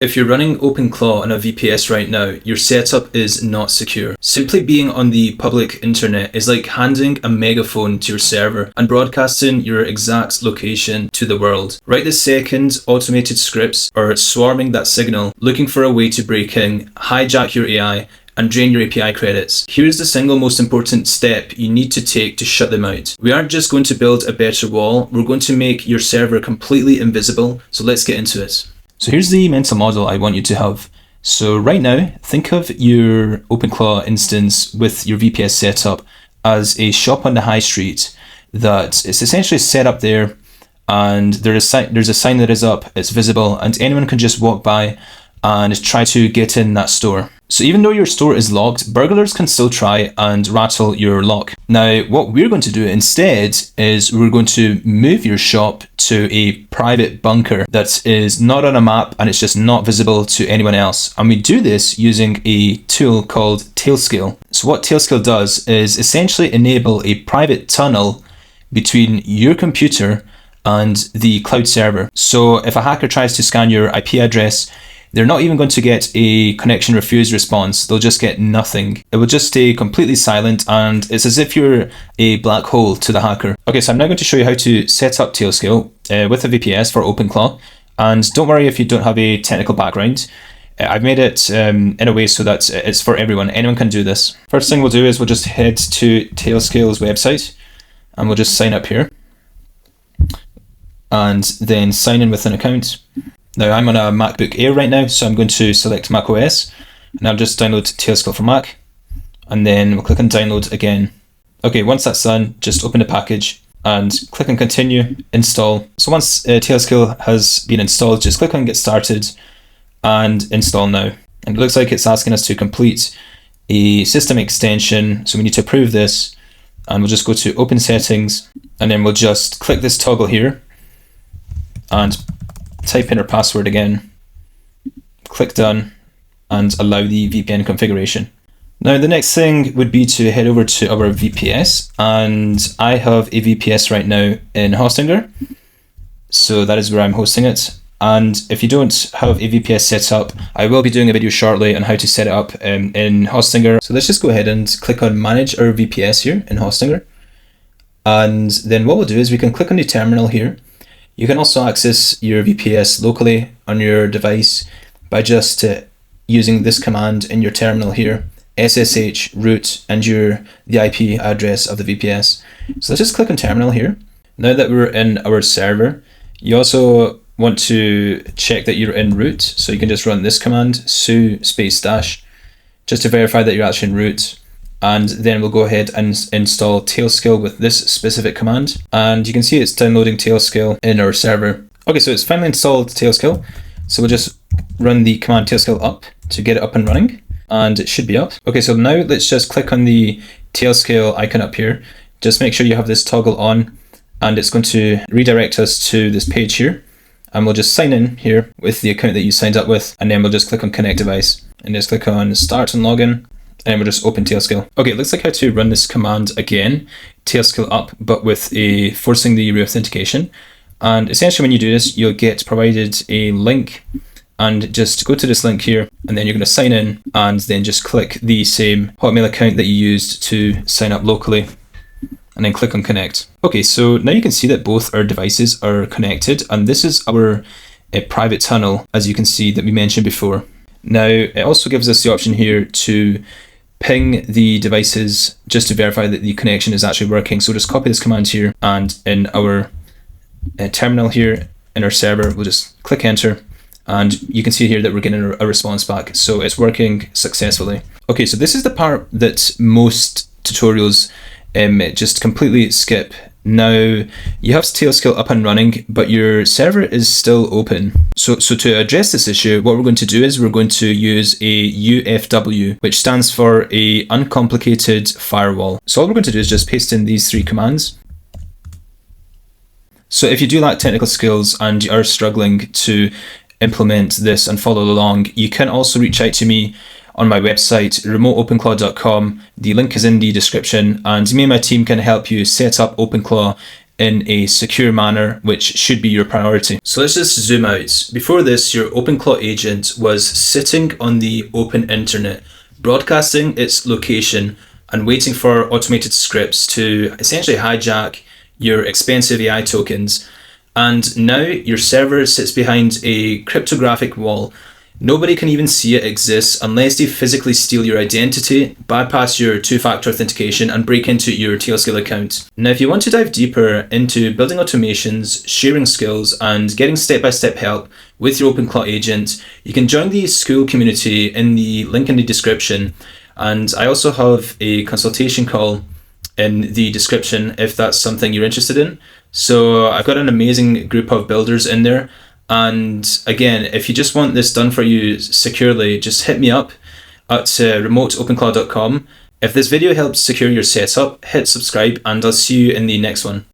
If you're running OpenClaw on a VPS right now, your setup is not secure. Simply being on the public internet is like handing a megaphone to your server and broadcasting your exact location to the world. Right this second, automated scripts are swarming that signal, looking for a way to break in, hijack your AI, and drain your API credits. Here's the single most important step you need to take to shut them out. We aren't just going to build a better wall, we're going to make your server completely invisible, so let's get into it. So here's the mental model I want you to have. So right now, think of your OpenClaw instance with your VPS setup as a shop on the high street that is essentially set up there, and there's a sign that is up, it's visible, and anyone can just walk by and try to get in that store. So even though your store is locked, burglars can still try and rattle your lock. Now, what we're going to do instead is we're going to move your shop to a private bunker that is not on a map and it's just not visible to anyone else. And we do this using a tool called Tailscale. So what Tailscale does is essentially enable a private tunnel between your computer and the cloud server. So if a hacker tries to scan your IP address, they're not even going to get a connection refused response. They'll just get nothing. It will just stay completely silent, and it's as if you're a black hole to the hacker. Okay, so I'm now going to show you how to set up Tailscale with a VPS for OpenClaw. And don't worry if you don't have a technical background. I've made it in a way so that it's for everyone. Anyone can do this. First thing we'll do is we'll just head to Tailscale's website and we'll just sign up here. And then sign in with an account. Now I'm on a MacBook Air right now, so I'm going to select Mac OS, and I'll just download Tailscale for Mac, and then we'll click on download again. Okay, once that's done, just open the package and click on continue, install. So once Tailscale has been installed, just click on get started and install now. And it looks like it's asking us to complete a system extension, so we need to approve this, and we'll just go to open settings, and then we'll just click this toggle here and type in our password again, click done, and allow the VPN configuration. Now the next thing would be to head over to our VPS, and I have a VPS right now in Hostinger, so that is where I'm hosting it. And if you don't have a VPS set up, I will be doing a video shortly on how to set it up in Hostinger. So let's just go ahead and click on manage our VPS here in Hostinger, and then what we'll do is we can click on the terminal here. You can also access your VPS locally on your device by just using this command in your terminal here, SSH root and the IP address of the VPS. So let's just click on terminal here. Now that we're in our server, you also want to check that you're in root. So you can just run this command, su space dash, just to verify that you're actually in root. And then we'll go ahead and install Tailscale with this specific command. And you can see it's downloading Tailscale in our server. Okay, so it's finally installed Tailscale. So we'll just run the command Tailscale up to get it up and running. And it should be up. Okay, so now let's just click on the Tailscale icon up here. Just make sure you have this toggle on, and it's going to redirect us to this page here. And we'll just sign in here with the account that you signed up with. And then we'll just click on connect device and just click on start and login. And we'll just open Tailscale. Okay, it looks like how to run this command again, Tailscale up, but with forcing the reauthentication. And essentially when you do this, you'll get provided a link, and just go to this link here, and then you're going to sign in, and then just click the same Hotmail account that you used to sign up locally, and then click on connect. Okay, so now you can see that both our devices are connected, and this is our private tunnel, as you can see that we mentioned before. Now, it also gives us the option here to ping the devices just to verify that the connection is actually working. So just copy this command here, and in our terminal here in our server, we'll just click enter, and you can see here that we're getting a response back. So it's working successfully. Okay, so this is the part that most tutorials just completely skip. Now you have Tailscale up and running, but your server is still open. So to address this issue, what we're going to do is we're going to use a UFW, which stands for a uncomplicated firewall. So all we're going to do is just paste in these three commands. So if you do lack technical skills and you are struggling to implement this and follow along, you can also reach out to me on my website, remoteopenclaw.com. The link is in the description, and me and my team can help you set up OpenClaw in a secure manner, which should be your priority. So let's just zoom out. Before this, your OpenClaw agent was sitting on the open internet, broadcasting its location and waiting for automated scripts to essentially hijack your expensive AI tokens. And now your server sits behind a cryptographic wall. Nobody can even see it exists unless they physically steal your identity, bypass your two-factor authentication, and break into your Tailscale account. Now, if you want to dive deeper into building automations, sharing skills, and getting step-by-step help with your OpenClaw agent, you can join the school community in the link in the description. And I also have a consultation call in the description if that's something you're interested in. So I've got an amazing group of builders in there. And again, if you just want this done for you securely, just hit me up at remoteopenclaw.com. If this video helps secure your setup, hit subscribe and I'll see you in the next one.